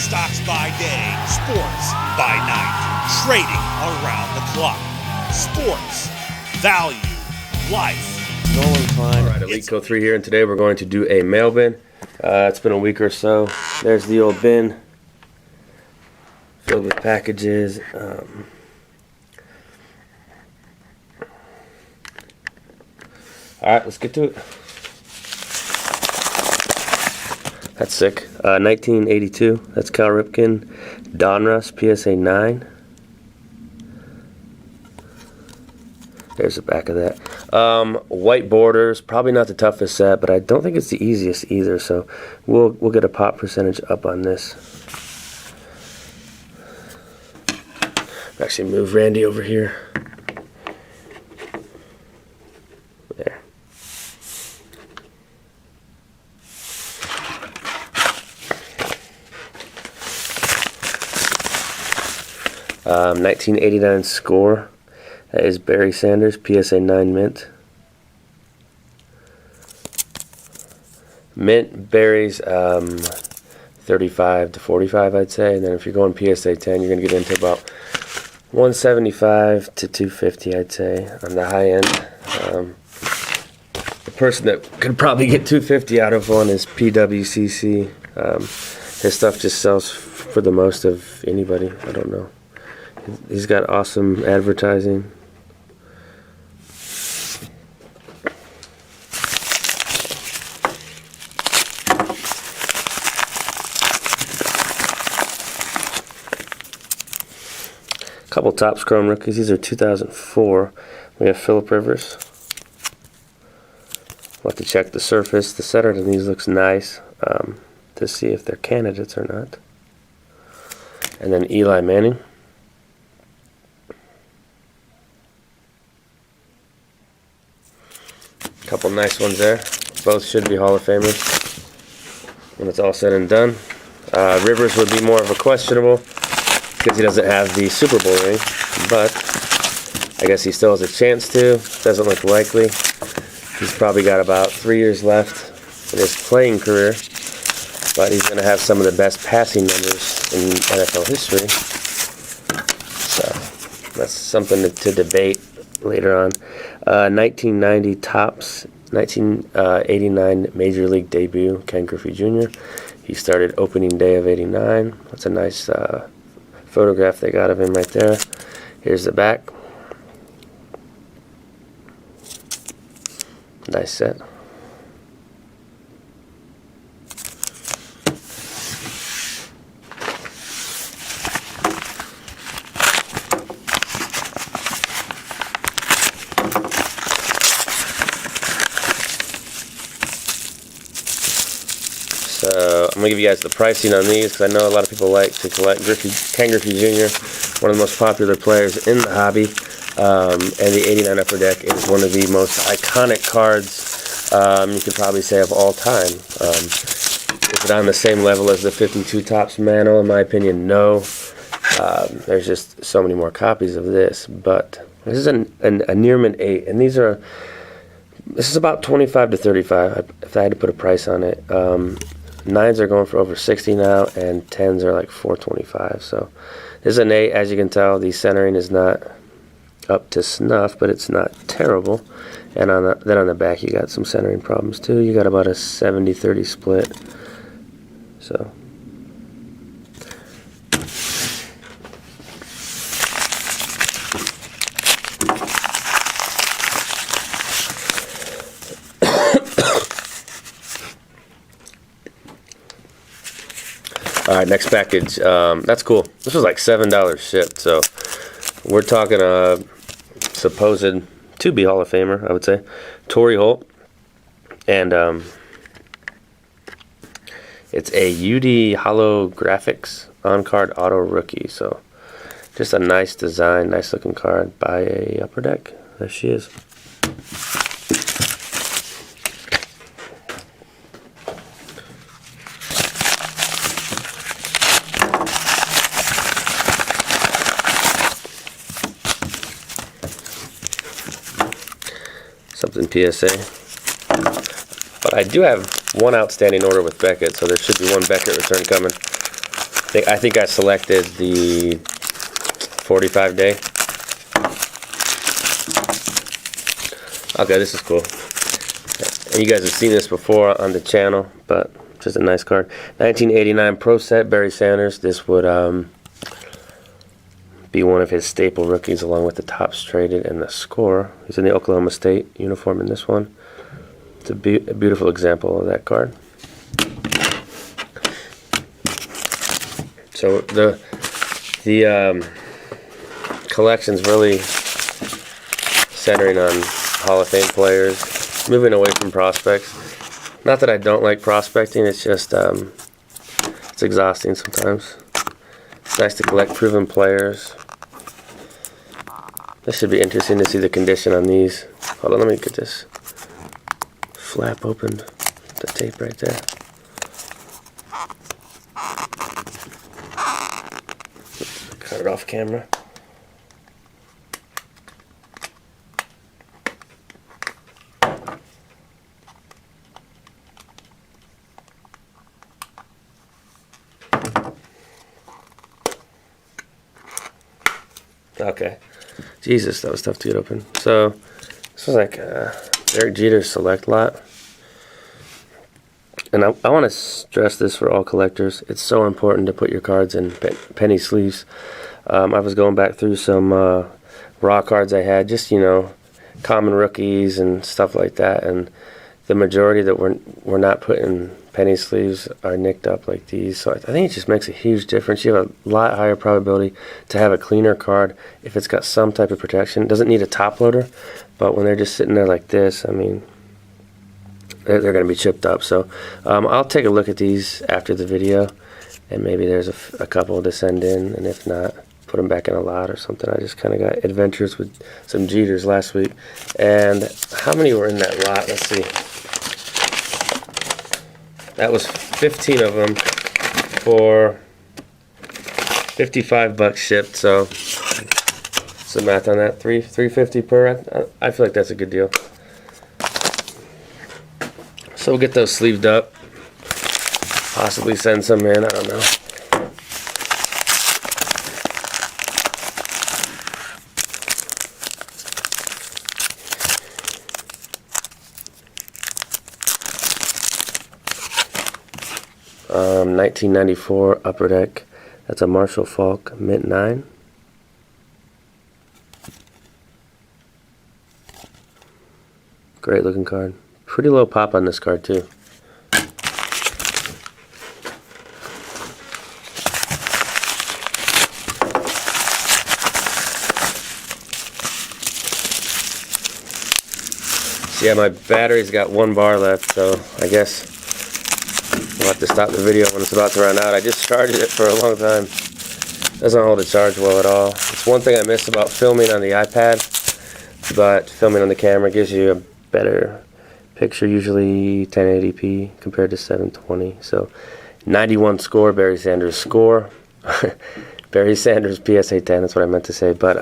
Stocks by day, sports by night. Trading around the clock. Sports, value, life. Nolan Klein. All right, Elite Co 3 here, and today we're going to do a mail bin. It's been a week or so. There's the old bin filled with packages. All right, let's get to it. That's sick. 1982. That's Cal Ripken. Donruss PSA 9. There's the back of that. White borders. Probably not the toughest set, but I don't think it's the easiest either. So we'll get a pop percentage up on this. Actually, move Randy over here. There. 1989 score. That is Barry Sanders, PSA 9 mint. Mint Barry's 35 to 45, I'd say. And then if you're going PSA 10, you're going to get into about 175 to 250, I'd say, on the high end. The person that could probably get 250 out of one is PWCC. His stuff just sells for the most of anybody. I don't know. He's got awesome advertising. Couple Topps Chrome rookies. These are 2004. We have Phillip Rivers. We'll have to check the surface. The setter on these looks nice to see if they're candidates or not. And then Eli Manning. Couple nice ones there. Both should be Hall of Famers when it's all said and done. Rivers would be more of a questionable because he doesn't have the Super Bowl ring, but I guess he still has a chance to. Doesn't look likely. He's probably got about 3 years left in his playing career, but he's going to have some of the best passing numbers in NFL history. So that's something to debate later on. 1990 Topps, 1989 Major League debut, Ken Griffey Jr. He started opening day of '89. That's a nice photograph they got of him right there. Here's the back. Nice set. So I'm going to give you guys the pricing on these because I know a lot of people like to collect Ken Griffey Jr., one of the most popular players in the hobby. And the 89 Upper Deck is one of the most iconic cards you could probably say of all time. Is it on the same level as the 52 Topps Mano? In my opinion, no. There's just so many more copies of this. But this is a near mint 8, and this is about 25 to 35 if I had to put a price on it. 9s are going for over 60 now, and 10s are like 425. So this is an 8. As you can tell, the centering is not up to snuff, but it's not terrible. And then on the back, you got some centering problems too. You got about a 70-30 split. So. Alright, next package. That's cool. This was like $7 shipped, so we're talking supposed to be Hall of Famer, I would say. Torrey Holt. And it's a UD Holographics on-card auto rookie. So just a nice design, nice looking card by a Upper Deck. There she is. Something PSA. But I do have one outstanding order with Beckett, so there should be one Beckett return coming. I think I selected the 45-day. Okay, this is cool. And you guys have seen this before on the channel, but just a nice card. 1989 Pro Set, Barry Sanders. This would be one of his staple rookies, along with the Topps Traded and the Score. He's in the Oklahoma State uniform in this one. It's a beautiful example of that card. So the collection's really centering on Hall of Fame players, moving away from prospects. Not that I don't like prospecting, it's just it's exhausting sometimes. It's nice to collect proven players. This should be interesting to see the condition on these. Hold on, let me get this flap opened. The tape right there. Cut it off camera. Okay. Jesus, that was tough to get open. So, this was like Derek Jeter's Select Lot. And I want to stress this for all collectors. It's so important to put your cards in penny sleeves. I was going back through some raw cards I had, just, you know, common rookies and stuff like that. And the majority that we're not putting penny sleeves are nicked up like these. So I think it just makes a huge difference. You have a lot higher probability to have a cleaner card if it's got some type of protection. It doesn't need a top loader, but when they're just sitting there like this, I mean, they're going to be chipped up. So I'll take a look at these after the video, and maybe there's a couple to send in, and if not, put them back in a lot or something. I just kind of got adventures with some Jeters last week. And how many were in that lot? Let's see. That was 15 of them for $55 shipped. So some math on that, $350 per. I feel like that's a good deal. So we'll get those sleeved up. Possibly send some in. I don't know. Um, 1994 Upper Deck. That's a Marshall Falk Mint 9. Great looking card. Pretty low pop on this card too. So yeah, my battery's got 1 bar left, so I guess I'll have to stop the video when it's about to run out. I just charged it for a long time. Doesn't hold the charge well at all. It's one thing I miss about filming on the iPad, but filming on the camera gives you a better picture, usually 1080p compared to 720. So 91 Score, Barry Sanders Score. Barry Sanders PSA 10, that's what I meant to say. But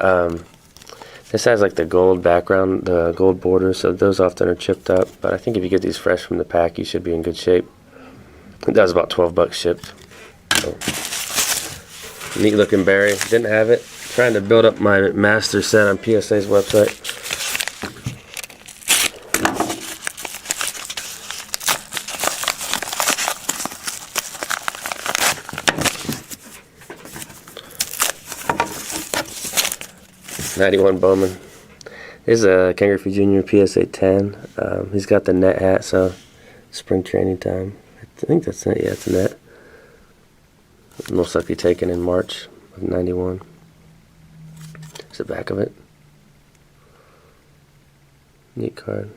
this has like the gold background, the gold border, so those often are chipped up. But I think if you get these fresh from the pack, you should be in good shape. That was about $12 shipped. So, neat looking Barry. Didn't have it. Trying to build up my master set on PSA's website. '91 Bowman. Here's a Ken Griffey Jr. PSA 10. He's got the net hat, so spring training time. I think that's it. Yeah, it's a net. Most likely taken in March of '91. There's the back of it. Neat card.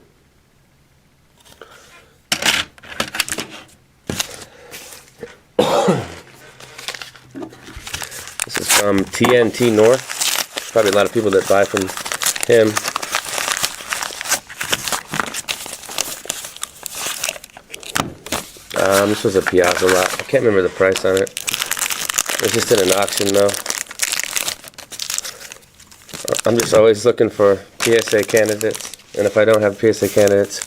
This is from TNT North. Probably a lot of people that buy from him. This was a Piazza lot. I can't remember the price on it. It was just in an auction though. I'm just always looking for PSA candidates, and if I don't have PSA candidates,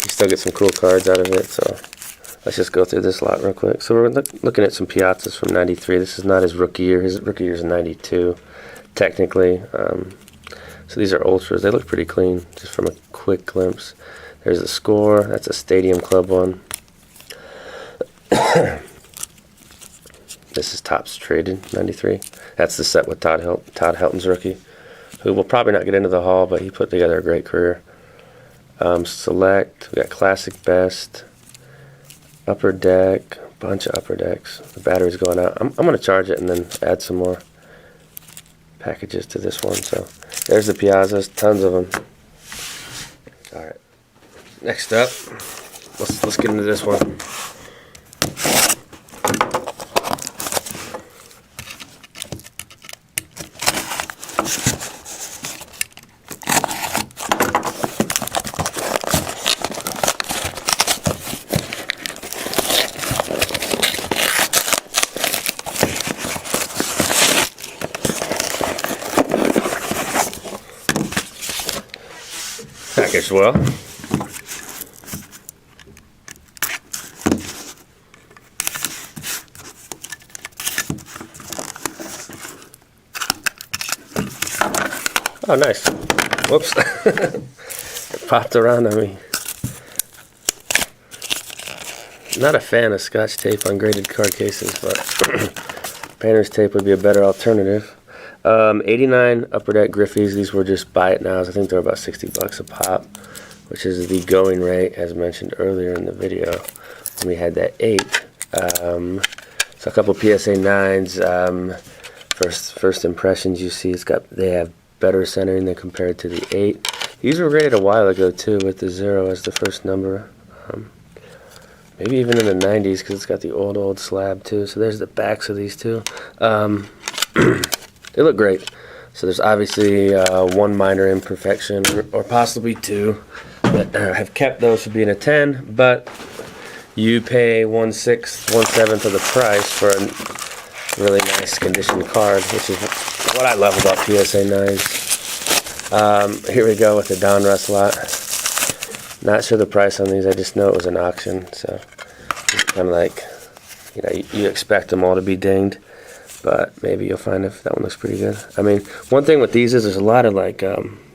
you still get some cool cards out of it. So let's just go through this lot real quick. So we're looking at some Piazzas from '93. This is not his rookie year. His rookie year is '92, technically. So these are ultras. They look pretty clean, just from a quick glimpse. There's the score. That's a Stadium Club one. This is Topps Traded '93. That's the set with Todd Helton's rookie, who will probably not get into the Hall, but he put together a great career. Select. We got Classic Best, Upper Deck, bunch of Upper Decks. The battery's going out. I'm going to charge it and then add some more packages to this one. So there's the Piazzas, tons of them. All right. Next up, let's get into this one. Packaged well. Oh, nice. Whoops. It popped around on me. Not a fan of Scotch tape on graded card cases, but painter's tape would be a better alternative. 89 Upper Deck Griffeys. These were just buy it nows. I think they're about $60 a pop, which is the going rate, as mentioned earlier in the video. And we had that 8. So a couple PSA 9s. First impressions, you see they have better centering than compared to the 8. These were graded a while ago too, with the 0 as the first number. Maybe even in the 90s, because it's got the old slab too. So there's the backs of these two. They look great. So there's obviously one minor imperfection, or possibly two, that have kept those from being a 10, but you pay 1/6, 1/7 of the price for a really nice conditioned card, which is what I love about PSA 9s. Here we go with the Donruss lot. Not sure the price on these, I just know it was an auction, so it's kind of like, you expect them all to be dinged. But maybe you'll find if that one looks pretty good. I mean, one thing with these is there's a lot of like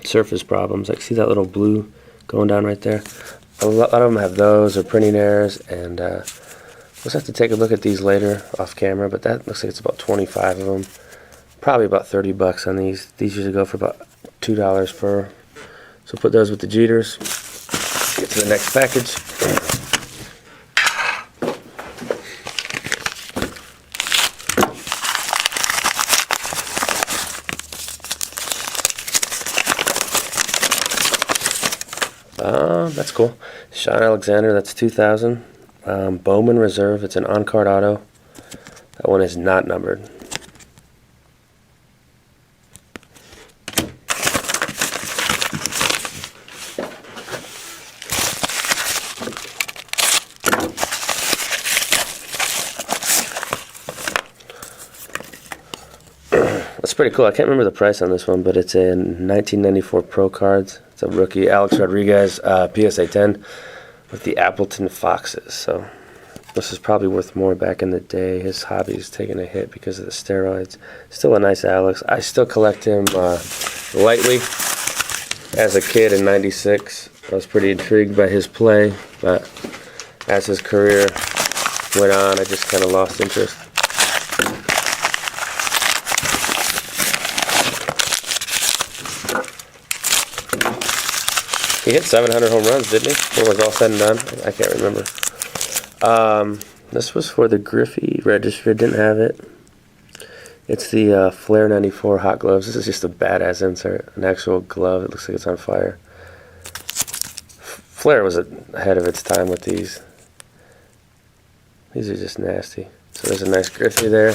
surface problems. Like, see that little blue going down right there? A lot of them have those or printing errors, and we'll just have to take a look at these later off camera. But that looks like it's about 25 of them. Probably about $30 on these. These usually go for about $2 per. So put those with the Jeters. Get to the next package. That's cool. Sean Alexander, that's 2000. Bowman Reserve, it's an on-card auto. That one is not numbered. That's pretty cool. I can't remember the price on this one, but it's a 1994 Pro Cards. It's a rookie, Alex Rodriguez, PSA 10 with the Appleton Foxes. So this is probably worth more back in the day. His hobby's taking a hit because of the steroids. Still a nice Alex. I still collect him lightly. As a kid in '96, I was pretty intrigued by his play, but as his career went on, I just kind of lost interest. He hit 700 home runs, didn't he? When it was all said and done? I can't remember. This was for the Griffey register. Didn't have it. It's the Flair 94 Hot Gloves. This is just a badass insert. An actual glove. It looks like it's on fire. Flair was ahead of its time with these. These are just nasty. So there's a nice Griffey there.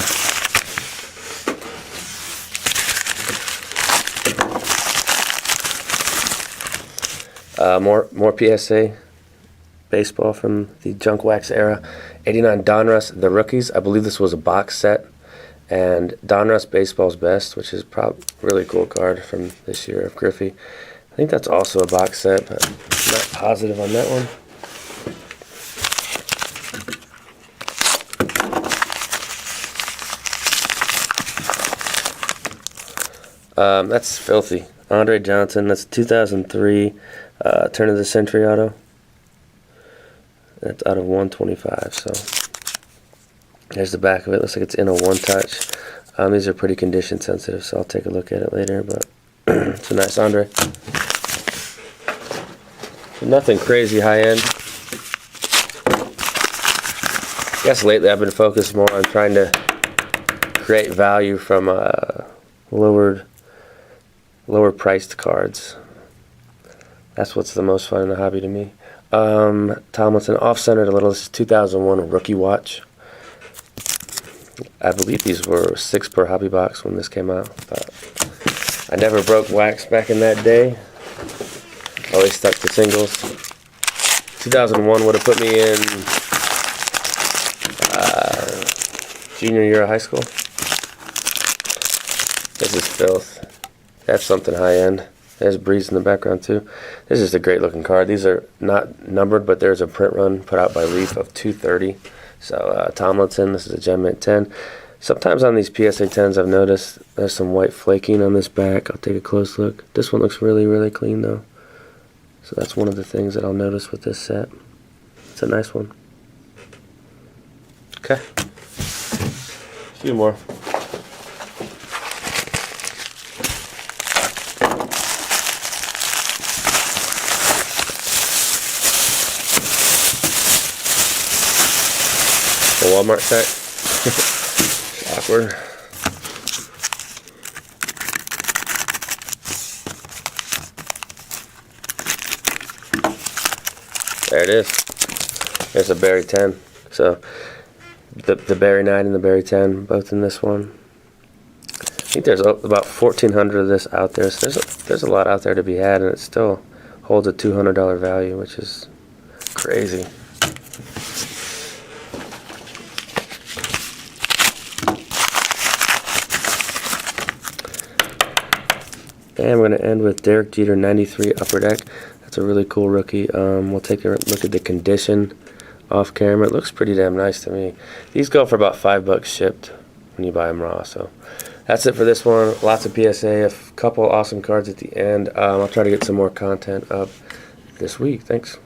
More PSA baseball from the junk wax era. 89 Donruss, the rookies. I believe this was a box set. And Donruss Baseball's Best, which is probably a really cool card from this year of Griffey. I think that's also a box set, but I'm not positive on that one. That's filthy. Andre Johnson, that's 2003 turn of the century auto. That's out of 125, so there's the back of it. Looks like it's in a one-touch. These are pretty condition sensitive, so I'll take a look at it later, but it's a nice Andre. Nothing crazy high-end. I guess lately I've been focused more on trying to create value from lower priced cards. That's what's the most fun in the hobby to me. Tomlinson, off-centered a little. This is 2001 rookie watch. I believe these were $6 per hobby box when this came out, but I never broke wax back in that day. Always stuck to singles. 2001 would have put me in junior year of high school. This is filth. That's something high-end. There's Breeze in the background too. This is a great looking card. These are not numbered, but there's a print run put out by Leaf of 230. So Tomlinson, this is a Gem Mint 10. Sometimes on these PSA 10s I've noticed there's some white flaking on this back. I'll take a close look. This one looks really, really clean though. So that's one of the things that I'll notice with this set. It's a nice one. Okay. A few more. The Walmart set. Awkward. There it is. There's a Berry 10. So the Berry 9 and the Berry 10 both in this one. I think there's about 1,400 of this out there. So there's a lot out there to be had, and it still holds a $200 value, which is crazy. And we're going to end with Derek Jeter 93 Upper Deck. That's a really cool rookie. We'll take a look at the condition off camera. It looks pretty damn nice to me. These go for about $5 shipped when you buy them raw. So that's it for this one. Lots of PSA, a couple awesome cards at the end. I'll try to get some more content up this week. Thanks.